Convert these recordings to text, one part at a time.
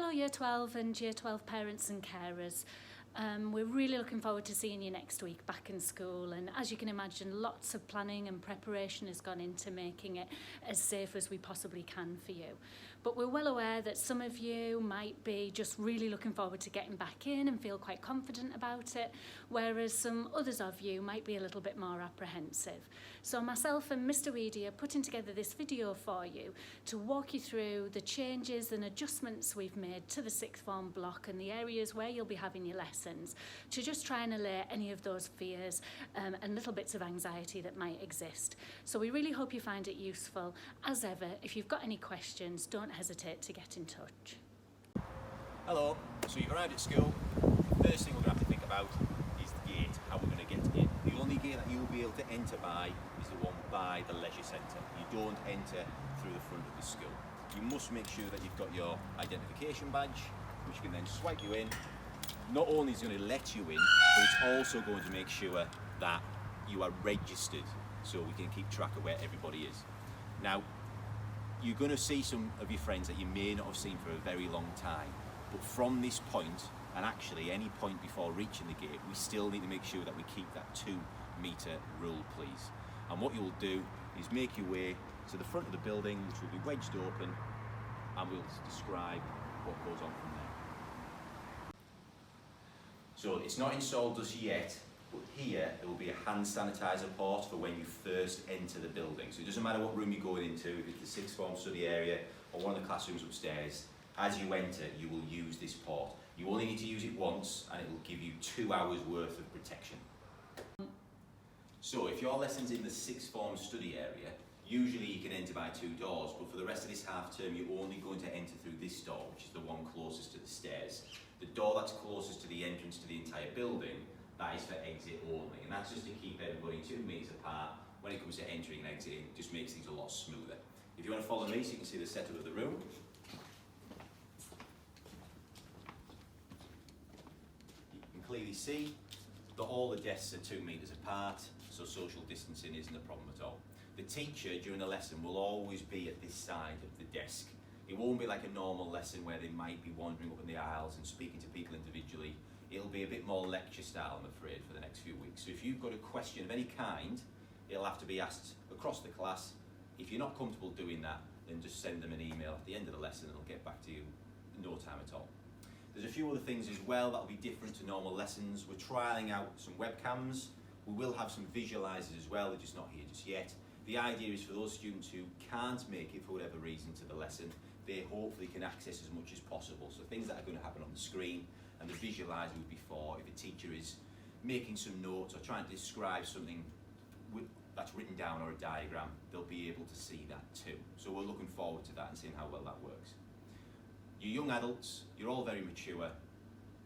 Hello Year 12 and Year 12 parents and carers. We're really looking forward to seeing you next week back in school, and as you can imagine, lots of planning and preparation has gone into making it as safe as we possibly can for you. But we're well aware that some of you might be just really looking forward to getting back in and feel quite confident about it, whereas some others of you might be a little bit more apprehensive. So myself and Mr. Weedy are putting together this video for you to walk you through the changes and adjustments we've made to the sixth form block and the areas where you'll be having your lessons, to just try and allay any of those fears and little bits of anxiety that might exist. So we really hope you find it useful. As ever, if you've got any questions, don't hesitate to get in touch. Hello, so you've arrived at school. First thing we're going to have to think about is the gate, how we're going to get in. The only gate that you'll be able to enter by is the one by the leisure centre. You don't enter through the front of the school. You must make sure that you've got your identification badge, which can then swipe you in. Not only is it going to let you in, but it's also going to make sure that you are registered so we can keep track of where everybody is. Now, you're going to see some of your friends that you may not have seen for a very long time, but from this point, and actually any point before reaching the gate, we still need to make sure that we keep that 2 metre rule, please. And what you'll do is make your way to the front of the building, which will be wedged open, and we'll describe what goes on from there. So it's not installed just yet, but here there will be a hand sanitizer port for when you first enter the building. So it doesn't matter what room you're going into, if it's the sixth form study area or one of the classrooms upstairs, as you enter you will use this port. You only need to use it once and it will give you 2 hours worth of protection. So if your lesson's in the sixth form study area, usually you can enter by 2 doors, but for the rest of this half term you're only going to enter through this door, which is the one closest to the stairs. The door that's closest to the entrance to the entire building, that is for exit only, and that's just to keep everybody 2 metres apart. When it comes to entering and exiting, it just makes things a lot smoother. If you want to follow me so you can see the setup of the room. You can clearly see that all the desks are 2 metres apart, so social distancing isn't a problem at all. The teacher during the lesson will always be at this side of the desk. It won't be like a normal lesson where they might be wandering up in the aisles and speaking to people individually. It'll be a bit more lecture style, I'm afraid, for the next few weeks. So if you've got a question of any kind, it'll have to be asked across the class. If you're not comfortable doing that, then just send them an email at the end of the lesson and they'll get back to you in no time at all. There's a few other things as well that'll be different to normal lessons. We're trialling out some webcams. We will have some visualisers as well, they're just not here just yet. The idea is for those students who can't make it for whatever reason to the lesson, they hopefully can access as much as possible. So things that are going to happen on the screen, and the visualiser would be for if a teacher is making some notes or trying to describe something that's written down or a diagram, they'll be able to see that too. So we're looking forward to that and seeing how well that works. You young adults, you're all very mature,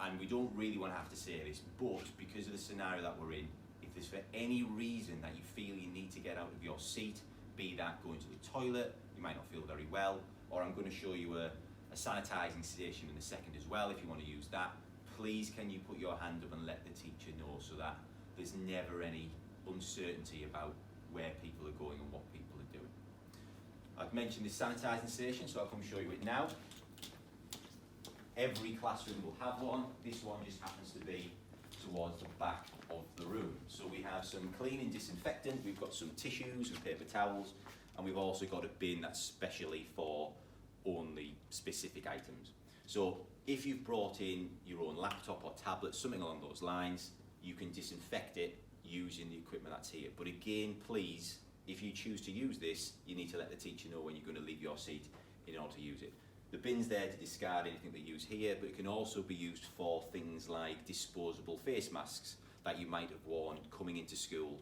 and we don't really want to have to say this, but because of the scenario that we're in, if there's for any reason that you feel you need to get out of your seat, be that going to the toilet, you might not feel very well, or I'm going to show you a sanitising station in a second as well if you want to use that, please can you put your hand up and let the teacher know so that there's never any uncertainty about where people are going and what people are doing. I've mentioned this sanitising station, so I'll come show you it now. Every classroom will have one. This one just happens to be towards the back of the room. So we have some cleaning disinfectant, we've got some tissues and paper towels, and we've also got a bin that's specially for only specific items. So if you've brought in your own laptop or tablet, something along those lines, you can disinfect it using the equipment that's here. But again, please, if you choose to use this, you need to let the teacher know when you're going to leave your seat in order to use it. The bin's there to discard anything they use here, but it can also be used for things like disposable face masks that you might have worn coming into school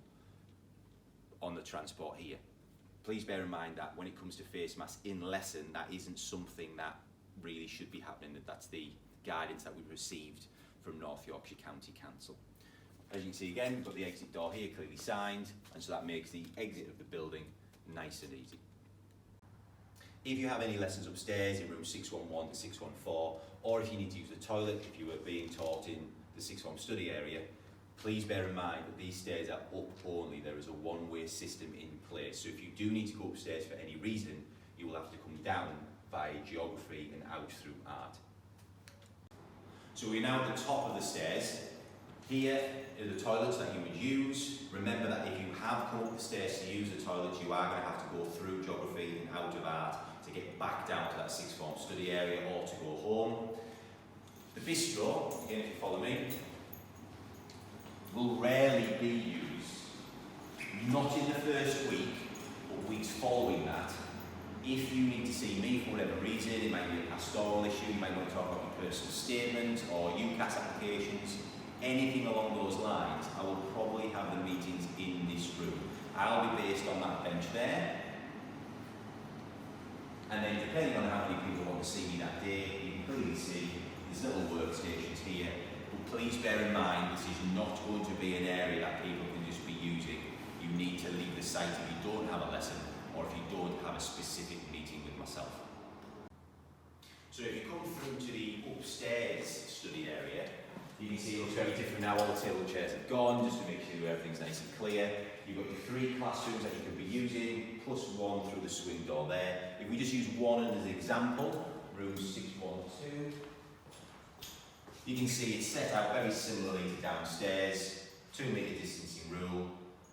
on the transport here. Please bear in mind that when it comes to face masks in lesson, that isn't something that really should be happening. That's the guidance that we've received from North Yorkshire County Council. As you can see again, we've got the exit door here clearly signed, and so that makes the exit of the building nice and easy. If you have any lessons upstairs in room 611 to 614, or if you need to use the toilet, if you were being taught in the sixth form study area, please bear in mind that these stairs are up only. There is a one-way system in place. So if you do need to go upstairs for any reason, you will have to come down via geography and out through art. So we're now at the top of the stairs. Here are the toilets that you would use. Remember that if you have come up the stairs to use the toilets, you are going to have to go through geography and out of art to get back down to that sixth form study area or to go home. The bistro, again if you follow me, will rarely be used, not in the first week, but weeks following that. If you need to see me for whatever reason, it might be a pastoral issue, you might want to talk about your personal statement or UCAS applications, anything along those lines, I will probably have the meetings in this room. I'll be based on that bench there. And then depending on how many people want to see me that day, you can clearly see there's little workstations here. But please bear in mind, this is not going to be an area that people can just be using. You need to leave the site if you don't have a lesson or if you don't have a specific meeting with myself. So if you come through to the upstairs study area, you can see it looks very different now. All the table chairs have gone, just to make sure everything's nice and clear. You've got your 3 classrooms that you could be using, plus 1 through the swing door there. If we just use one as an example, rooms 612, you can see it's set out very similarly to downstairs. 2-metre distancing rule.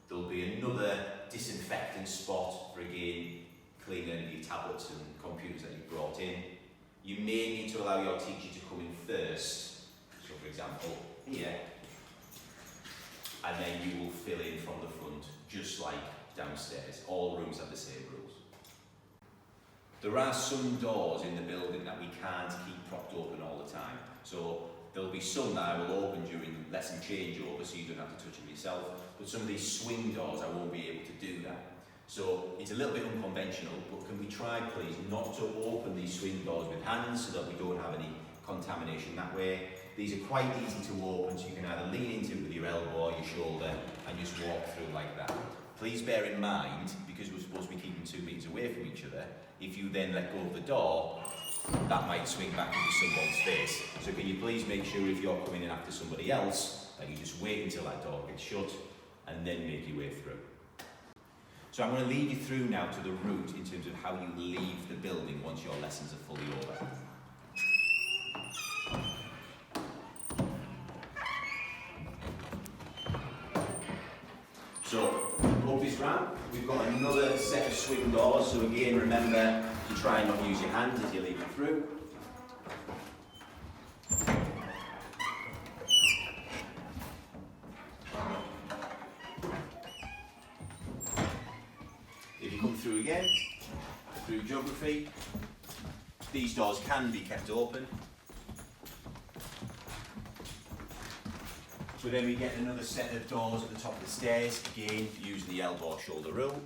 There'll be another disinfectant spot for, again, cleaning any of your tablets and computers that you've brought in. You may need to allow your teacher to come in first. So for example, here, and then you will fill in from the front, just like downstairs. All rooms have the same rules. There are some doors in the building that we can't keep propped open all the time. So there'll be some that I will open during lesson changeover, so you don't have to touch them yourself. But some of these swing doors, I won't be able to do that. So it's a little bit unconventional, but can we try, please, not to open these swing doors with hands so that we don't have any contamination that way. These are quite easy to open, so you can either lean into it with your elbow or your shoulder and just walk through like that. Please bear in mind, because we're supposed to be keeping 2 metres away from each other, if you then let go of the door, that might swing back into someone's face. So can you please make sure if you're coming in after somebody else, that you just wait until that door gets shut and then make your way through. So I'm going to lead you through now to the route in terms of how you leave the building once your lessons are fully over. So, up this ramp, we've got another set of swing doors, so again remember to try and not use your hands as you lead it through. If you come through again, through geography, these doors can be kept open. So then we get another set of doors at the top of the stairs, again using the elbow or shoulder rule.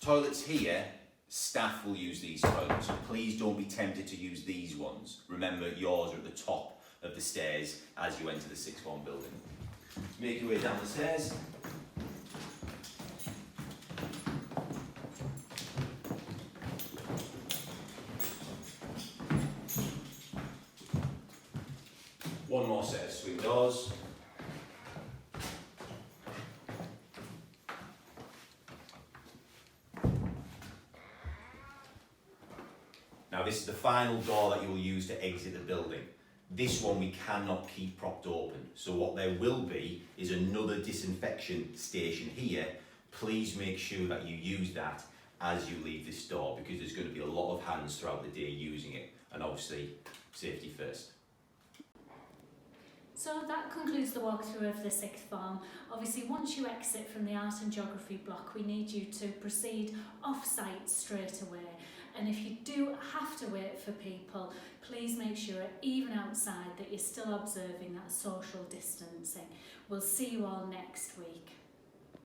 Toilets here, staff will use these toilets, so please don't be tempted to use these ones. Remember, yours are at the top of the stairs as you enter the sixth form building. Make your way down the stairs. One more set of swing doors. Now this is the final door that you will use to exit the building. This one we cannot keep propped open. So what there will be is another disinfection station here. Please make sure that you use that as you leave this door, because there's going to be a lot of hands throughout the day using it, and obviously safety first. So that concludes the walkthrough of the sixth form. Obviously, once you exit from the art and geography block, we need you to proceed off-site straight away. And if you do have to wait for people, please make sure, even outside, that you're still observing that social distancing. We'll see you all next week.